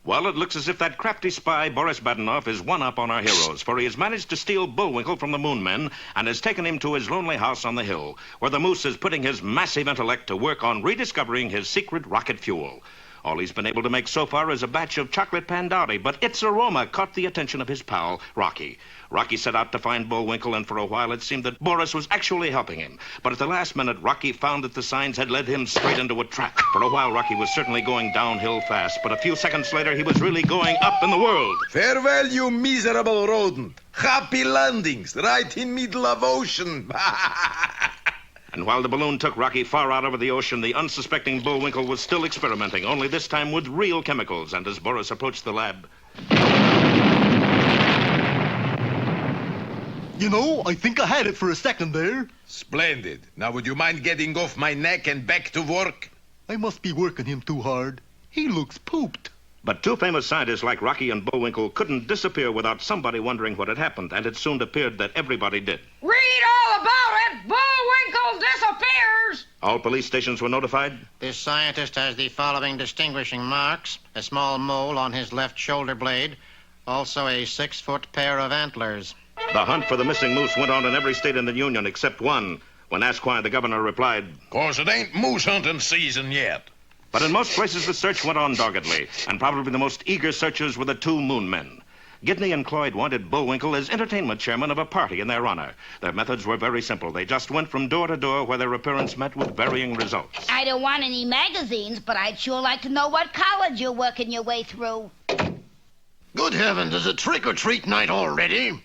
Well, it looks as if that crafty spy, Boris Badenov, is one up on our heroes, for he has managed to steal Bullwinkle from the Moon Men and has taken him to his lonely house on the hill, where the moose is putting his massive intellect to work on rediscovering his secret rocket fuel. All he's been able to make so far is a batch of chocolate pandauti, but its aroma caught the attention of his pal, Rocky. Rocky set out to find Bullwinkle, and for a while it seemed that Boris was actually helping him. But at the last minute, Rocky found that the signs had led him straight into a trap. For a while, Rocky was certainly going downhill fast, but a few seconds later, he was really going up in the world. Farewell, you miserable rodent. Happy landings, right in middle of ocean. And while the balloon took Rocky far out over the ocean, the unsuspecting Bullwinkle was still experimenting, only this time with real chemicals. And as Boris approached the lab... You know, I think I had it for a second there. Splendid. Now, would you mind getting off my neck and back to work? I must be working him too hard. He looks pooped. But two famous scientists like Rocky and Bullwinkle couldn't disappear without somebody wondering what had happened, and it soon appeared that everybody did. Read all about it! Bullwinkle disappears! All police stations were notified. This scientist has the following distinguishing marks: a small mole on his left shoulder blade, also a 6-foot pair of antlers. The hunt for the missing moose went on in every state in the Union except one. When asked why, the governor replied, "'Cause it ain't moose hunting season yet." But in most places, the search went on doggedly, and probably the most eager searchers were the two Moon Men. Gidney and Cloyd wanted Bullwinkle as entertainment chairman of a party in their honor. Their methods were very simple. They just went from door to door where their appearance met with varying results. I don't want any magazines, but I'd sure like to know what college you're working your way through. Good heavens, is it trick-or-treat night already?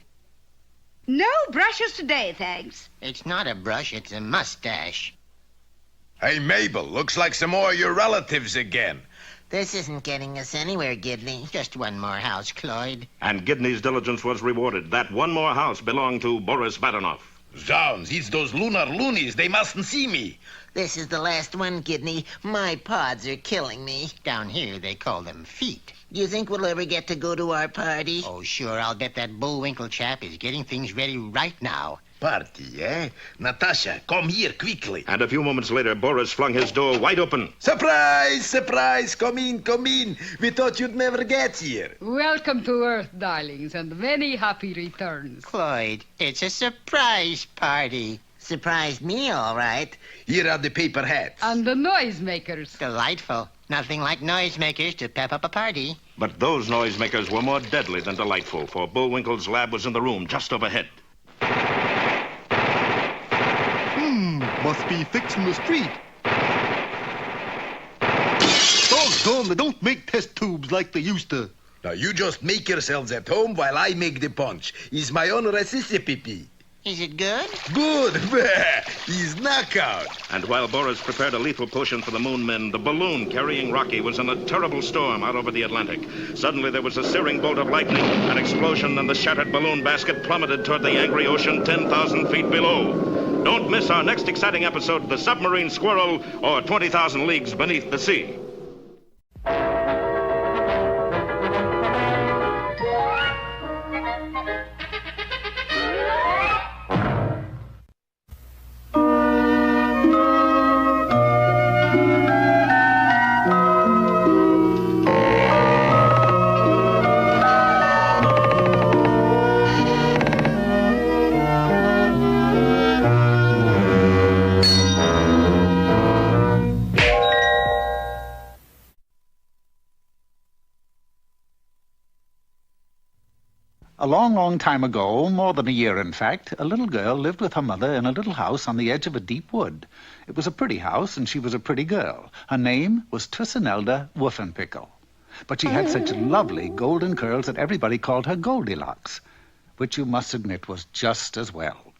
No brushes today, thanks. It's not a brush, it's a mustache. Hey, Mabel, looks like some more of your relatives again. This isn't getting us anywhere, Gidley. Just one more house, Cloyd. And Gidney's diligence was rewarded. That one more house belonged to Boris Badenov. Zounds, it's those lunar loonies. They mustn't see me. This is the last one, Gidney. My pods are killing me. Down here, they call them feet. Do you think we'll ever get to go to our party? Oh, sure. I'll bet that Bullwinkle chap is getting things ready right now. Party, eh? Natasha, come here quickly. And a few moments later, Boris flung his door wide open. Surprise, surprise. Come in, come in. We thought you'd never get here. Welcome to Earth, darlings, and many happy returns. Cloyd, it's a surprise party. Surprised me, all right. Here are the paper hats. And the noisemakers. Delightful. Nothing like noisemakers to pep up a party. But those noisemakers were more deadly than delightful, for Bullwinkle's lab was in the room just overhead. Must be fixing the street. Doggone, they don't make test tubes like they used to. Now, you just make yourselves at home while I make the punch. It's my own recipe. Is it good? Good. He's knockout. And while Boris prepared a lethal potion for the Moon Men, the balloon carrying Rocky was in a terrible storm out over the Atlantic. Suddenly, there was a searing bolt of lightning, an explosion, and the shattered balloon basket plummeted toward the angry ocean 10,000 feet below. Don't miss our next exciting episode, The Submarine Squirrel, or 20,000 Leagues Beneath the Sea. A long, long time ago, more than a year in fact, a little girl lived with her mother in a little house on the edge of a deep wood. It was a pretty house, and she was a pretty girl. Her name was Tussinelda Wolfenpickel. But she had such lovely golden curls that everybody called her Goldilocks, which you must admit was just as well.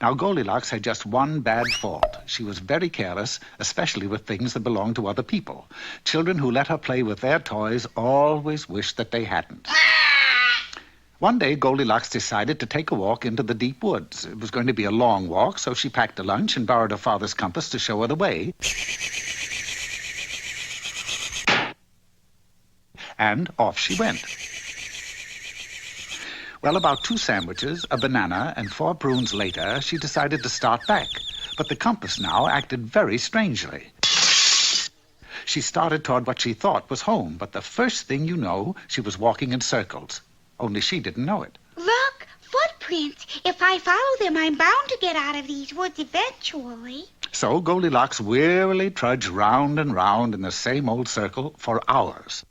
Now, Goldilocks had just one bad fault. She was very careless, especially with things that belonged to other people. Children who let her play with their toys always wished that they hadn't. One day, Goldilocks decided to take a walk into the deep woods. It was going to be a long walk, so she packed a lunch and borrowed her father's compass to show her the way. And off she went. Well, about 2 sandwiches, a banana, and 4 prunes later, she decided to start back. But the compass now acted very strangely. She started toward what she thought was home, but the first thing you know, she was walking in circles. Only she didn't know it. Look, footprints. If I follow them, I'm bound to get out of these woods eventually. So Goldilocks wearily trudged round and round in the same old circle for hours.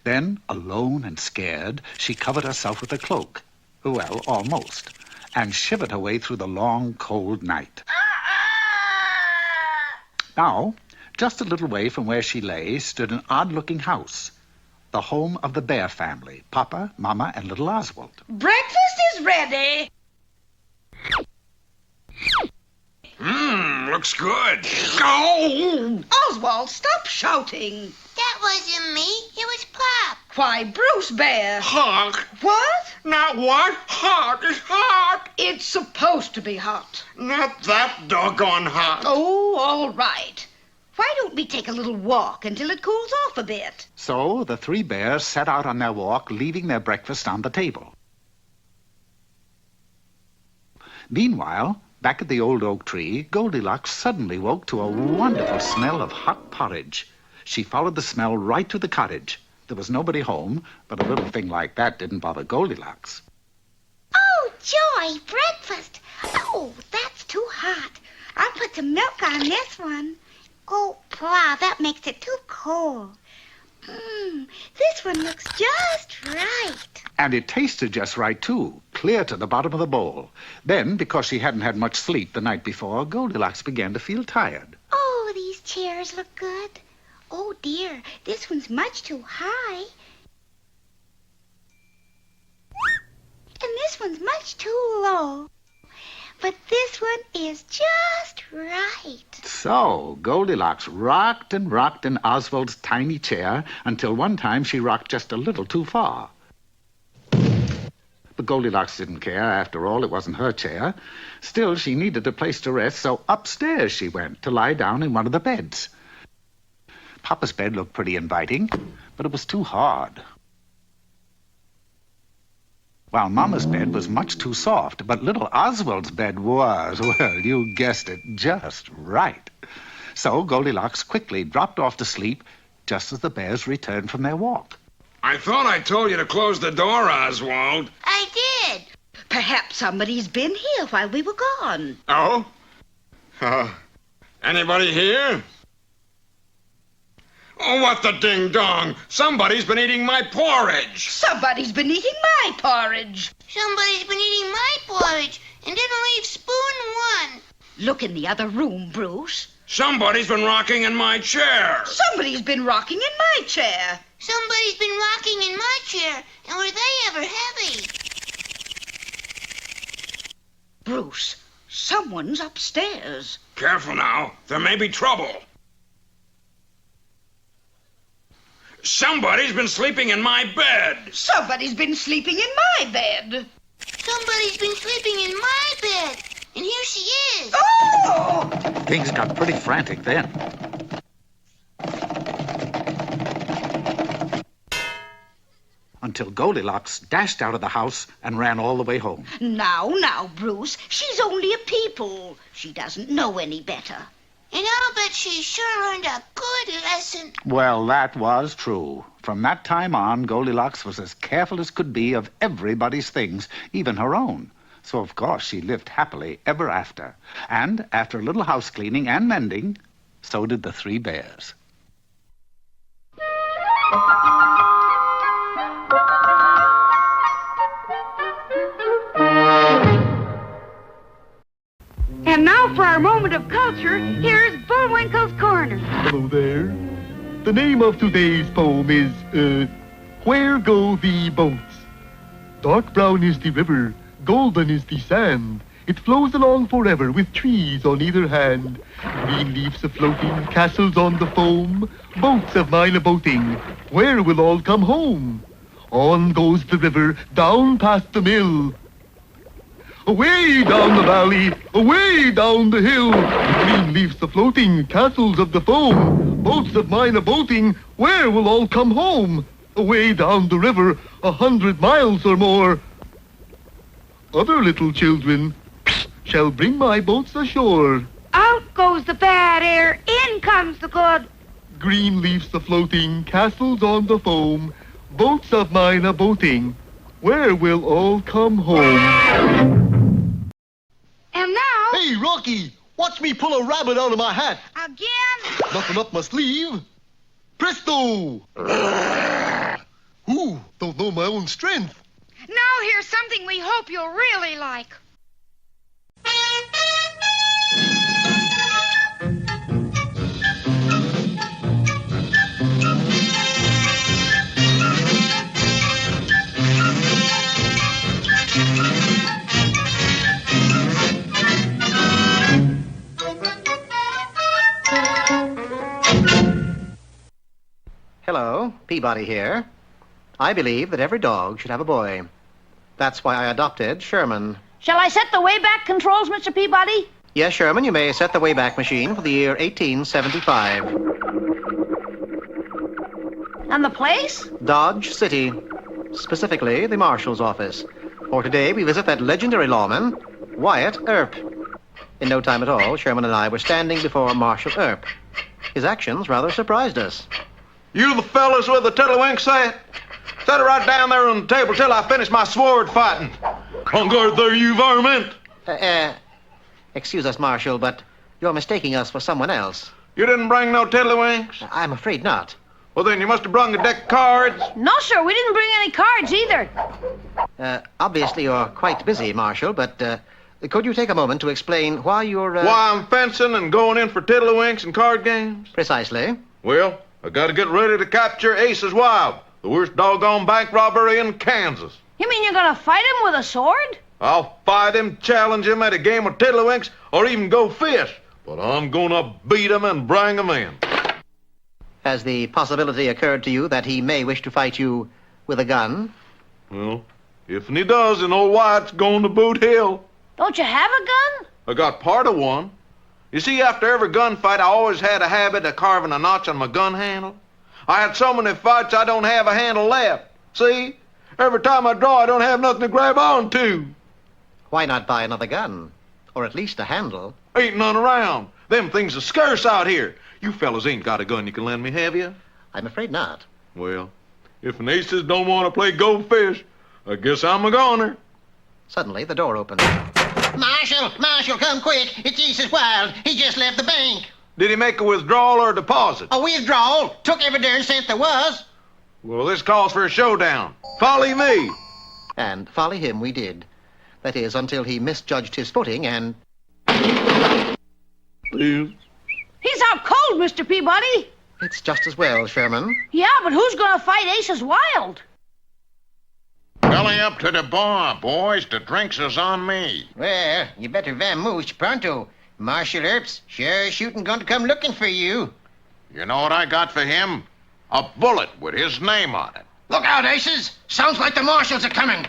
Then, alone and scared, she covered herself with a cloak. Well, almost. And shivered her way through the long, cold night. Now, just a little way from where she lay stood an odd-looking house. The home of the Bear family, Papa, Mama, and little Oswald. Breakfast is ready. Looks good. Oh! Oswald, stop shouting. That wasn't me. It was Pop. Why, Bruce Bear. Hot. What? Not what? Hot. It's hot. It's supposed to be hot. Not that doggone hot. Oh, all right. Why don't we take a little walk until it cools off a bit? So the 3 bears set out on their walk, leaving their breakfast on the table. Meanwhile, back at the old oak tree, Goldilocks suddenly woke to a wonderful smell of hot porridge. She followed the smell right to the cottage. There was nobody home, but a little thing like that didn't bother Goldilocks. Oh, joy, breakfast. Oh, that's too hot. I'll put some milk on this one. Oh, wow, that makes it too cold. This one looks just right. And it tasted just right, too, clear to the bottom of the bowl. Then, because she hadn't had much sleep the night before, Goldilocks began to feel tired. Oh, these chairs look good. Oh, dear, this one's much too high. And this one's much too low. But this one is just right. So Goldilocks rocked and rocked in Oswald's tiny chair until one time she rocked just a little too far. But Goldilocks didn't care. After all, it wasn't her chair. Still, she needed a place to rest, so upstairs she went to lie down in one of the beds. Papa's bed looked pretty inviting, but it was too hard. While Mama's bed was much too soft, but little Oswald's bed was, well, you guessed it, just right. So Goldilocks quickly dropped off to sleep just as the bears returned from their walk. I thought I told you to close the door, Oswald. I did. Perhaps somebody's been here while we were gone. Oh? Anybody here? Oh, what the ding-dong! Somebody's been eating my porridge! Somebody's been eating my porridge. Somebody's been eating my porridge and didn't leave spoon one. Look in the other room, Bruce. Somebody's been rocking in my chair! Somebody's been rocking in my chair. Somebody's been rocking in my chair, and were they ever heavy? Bruce, someone's upstairs. Careful now, there may be trouble. Somebody's been sleeping in my bed. Somebody's been sleeping in my bed. Somebody's been sleeping in my bed, and here she is. Oh! Things got pretty frantic then. Until Goldilocks dashed out of the house and ran all the way home. Now, Bruce, she's only a peeple. She doesn't know any better. And I'll bet she sure learned a good lesson. Well, that was true. From that time on, Goldilocks was as careful as could be of everybody's things, even her own. So, of course, she lived happily ever after. And after a little house cleaning and mending, so did the 3 bears. And now for our moment of culture, here's Bullwinkle's Corner. Hello there. The name of today's poem is, Where Go the Boats? Dark brown is the river, golden is the sand. It flows along forever with trees on either hand. Green leaves a-floating, castles on the foam. Boats of mine a-boating, where will all come home? On goes the river, down past the mill. Away down the valley, away down the hill. Green leaves a-floating, castles of the foam. Boats of mine a-boating, where will all come home? away down the river 100 miles or more. Other little children shall bring my boats ashore. Out goes the bad air, in comes the good. Green leaves a-floating, castles on the foam, boats of mine a-boating, where will all come home? And now... Hey, Rocky, watch me pull a rabbit out of my hat. Again? Nothing up my sleeve. Presto! Ooh, don't know my own strength. Now here's something we hope you'll really like. Hello, Peabody here. I believe that every dog should have a boy. That's why I adopted Sherman. Shall I set the wayback controls, Mr. Peabody? Yes, Sherman, you may set the Wayback Machine for the year 1875. And the place? Dodge City. Specifically, the Marshal's office. For today, we visit that legendary lawman, Wyatt Earp. In no time at all, Sherman and I were standing before Marshal Earp. His actions rather surprised us. You the fellas with the tiddlywink set? Set it right down there on the table till I finish my sword fighting. On guard there, you varmint. Excuse us, Marshal, but you're mistaking us for someone else. You didn't bring no tiddlywinks? I'm afraid not. Well, then you must have brung a deck of cards. No, sir, we didn't bring any cards either. Obviously, you're quite busy, Marshal, but could you take a moment to explain why you're... Why I'm fencing and going in for tiddlywinks and card games? Precisely. Well, I gotta get ready to capture Ace's Wild, the worst doggone bank robbery in Kansas. You mean you're gonna fight him with a sword? I'll fight him, challenge him at a game of tiddlywinks, or even go fish. But I'm gonna beat him and bring him in. Has the possibility occurred to you that he may wish to fight you with a gun? Well, if he does, then old Wyatt's going to Boot Hill. Don't you have a gun? I got part of one. You see, after every gunfight, I always had a habit of carving a notch on my gun handle. I had so many fights I don't have a handle left. See? Every time I draw, I don't have nothing to grab on to. Why not buy another gun? Or at least a handle? Ain't none around. Them things are scarce out here. You fellas ain't got a gun you can lend me, have you? I'm afraid not. Well, if an Aces don't want to play go fish, I guess I'm a goner. Suddenly, the door opened. Marshal, come quick. It's Ace's Wild. He just left the bank. Did he make a withdrawal or a deposit? A withdrawal. Took every darn cent there was. Well, this calls for a showdown. Follow me. And follow him we did. That is, until he misjudged his footing and... Please. He's out cold, Mr. Peabody. It's just as well, Sherman. Yeah, but who's gonna fight Ace's Wild? Belly up to the bar, boys. The drinks is on me. Well, you better vamoose pronto. Marshal Earp's sure shooting going to come looking for you. You know what I got for him? A bullet with his name on it. Look out, Aces. Sounds like the marshals are coming.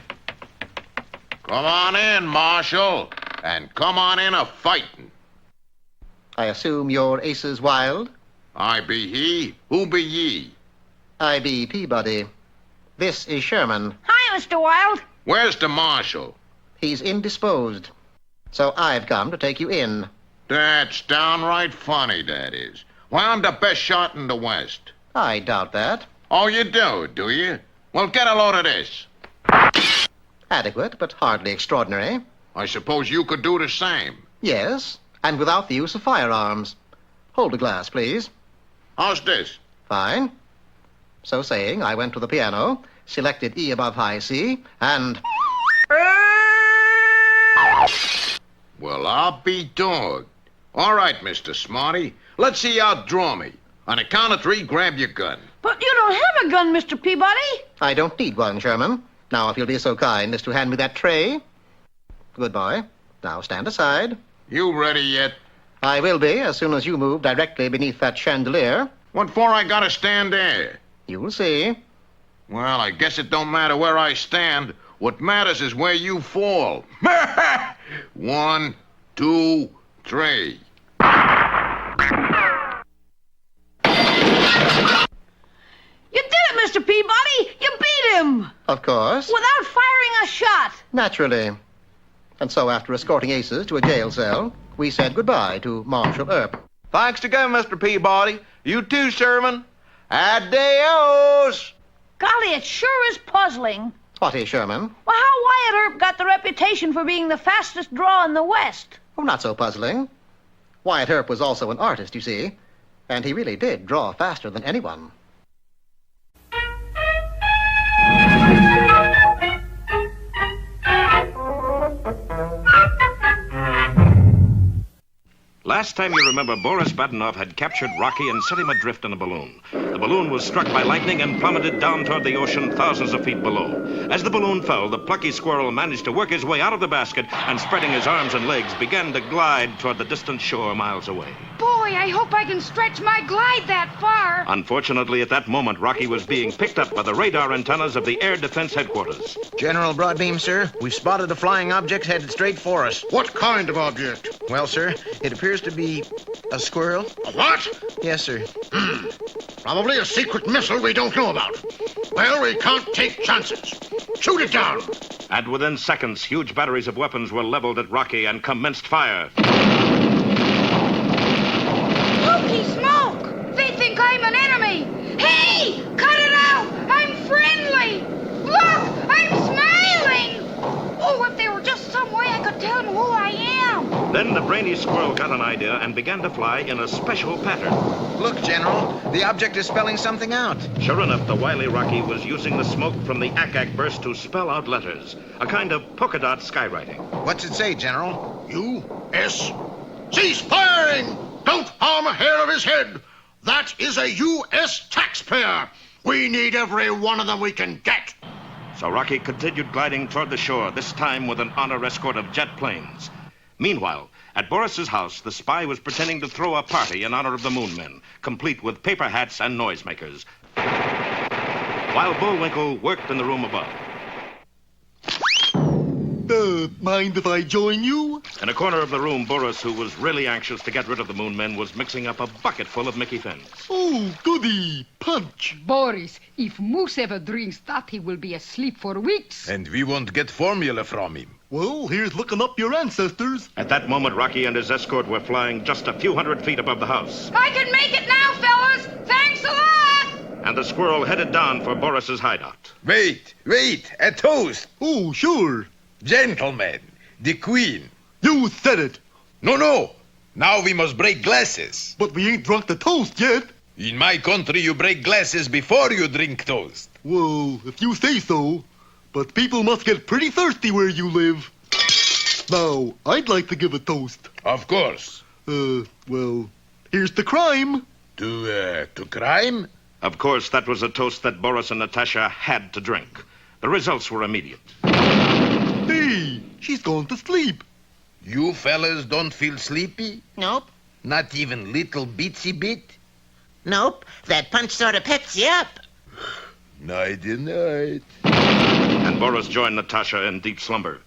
Come on in, Marshal. And come on in a-fightin'. I assume you're Ace's Wild? I be he. Who be ye? I be Peabody. This is Sherman. Hi, Mr. Wild. Where's the Marshal? He's indisposed. So I've come to take you in. That's downright funny, that is. Why, I'm the best shot in the West. I doubt that. Oh, you do you? Well, get a load of this. Adequate, but hardly extraordinary. I suppose you could do the same. Yes, and without the use of firearms. Hold a glass, please. How's this? Fine. So saying, I went to the piano, selected E above high C, and... Well, I'll be dogged. All right, Mr. Smarty. Let's see you outdraw me. On the count of 3, grab your gun. But you don't have a gun, Mr. Peabody. I don't need one, Sherman. Now, if you'll be so kind as to hand me that tray. Good boy. Now, stand aside. You ready yet? I will be, as soon as you move directly beneath that chandelier. What for I gotta stand there? You'll see. Well, I guess it don't matter where I stand. What matters is where you fall. 1, 2, 3. You did it, Mr. Peabody. Of course. Without firing a shot. Naturally. And so, after escorting Aces to a jail cell, we said goodbye to Marshal Earp. Thanks again, Mr. Peabody. You too, Sherman. Adios! Golly, it sure is puzzling. What is, Sherman? Well, how Wyatt Earp got the reputation for being the fastest draw in the West. Oh, not so puzzling. Wyatt Earp was also an artist, you see, and he really did draw faster than anyone. Last time you remember, Boris Badenov had captured Rocky and set him adrift in a balloon. The balloon was struck by lightning and plummeted down toward the ocean thousands of feet below. As the balloon fell, the plucky squirrel managed to work his way out of the basket and, spreading his arms and legs, began to glide toward the distant shore miles away. Boy, I hope I can stretch my glide that far. Unfortunately, at that moment, Rocky was being picked up by the radar antennas of the Air Defense Headquarters. General Broadbeam, sir, we've spotted a flying object headed straight for us. What kind of object? Well, sir, it appears to be a squirrel. A what? Yes, sir. Probably a secret missile we don't know about. Well, we can't take chances. Shoot it down. And within seconds, huge batteries of weapons were leveled at Rocky and commenced fire. Holy smoke! They think I'm an enemy. Hey! Cut it out! I'm friendly! Look! I'm smiling! Oh, if there were just some way I could tell them who I am. Then the brainy squirrel got an idea and began to fly in a special pattern. Look, General, the object is spelling something out. Sure enough, the wily Rocky was using the smoke from the ack-ack burst to spell out letters, a kind of polka dot skywriting. What's it say, General? U.S. Cease firing! Don't harm a hair of his head. That is a U.S. taxpayer. We need every one of them we can get. So Rocky continued gliding toward the shore, this time with an honor escort of jet planes. Meanwhile, at Boris's house, the spy was pretending to throw a party in honor of the Moon Men, complete with paper hats and noisemakers, while Bullwinkle worked in the room above. Mind if I join you? In a corner of the room, Boris, who was really anxious to get rid of the Moon Men, was mixing up a bucket full of Mickey Fins. Oh, goody. Punch. Boris, if Moose ever drinks that, he will be asleep for weeks. And we won't get formula from him. Well, here's looking up your ancestors. At that moment, Rocky and his escort were flying just a few hundred feet above the house. I can make it now, fellas. Thanks a lot. And the squirrel headed down for Boris's hideout. Wait, a toast. Oh, sure. Gentlemen, the Queen. You said it. No. Now we must break glasses. But we ain't drunk the toast yet. In my country, you break glasses before you drink toast. Well, if you say so. But people must get pretty thirsty where you live. Now, I'd like to give a toast. Of course. Well, here's the crime. To crime? Of course, that was a toast that Boris and Natasha had to drink. The results were immediate. Hey, she's gone to sleep. You fellas don't feel sleepy? Nope. Not even little bitsy bit? Nope. That punch sort of pets you up. Nighty-night. And Boris joined Natasha in deep slumber.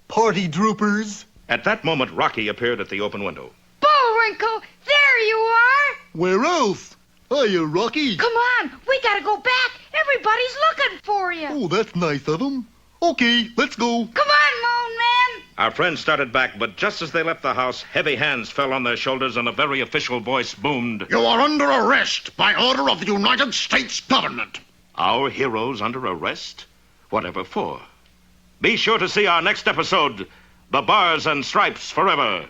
Party droopers. At that moment, Rocky appeared at the open window. Bullwinkle, there you are. Where else? Hiya, Rocky. Come on, we gotta go back. Everybody's looking for you. Oh, that's nice of them. Okay, let's go. Come on, Moon Man. Our friends started back, but just as they left the house, heavy hands fell on their shoulders and a very official voice boomed. You are under arrest by order of the United States government. Our heroes under arrest? Whatever for? Be sure to see our next episode, The Bars and Stripes Forever.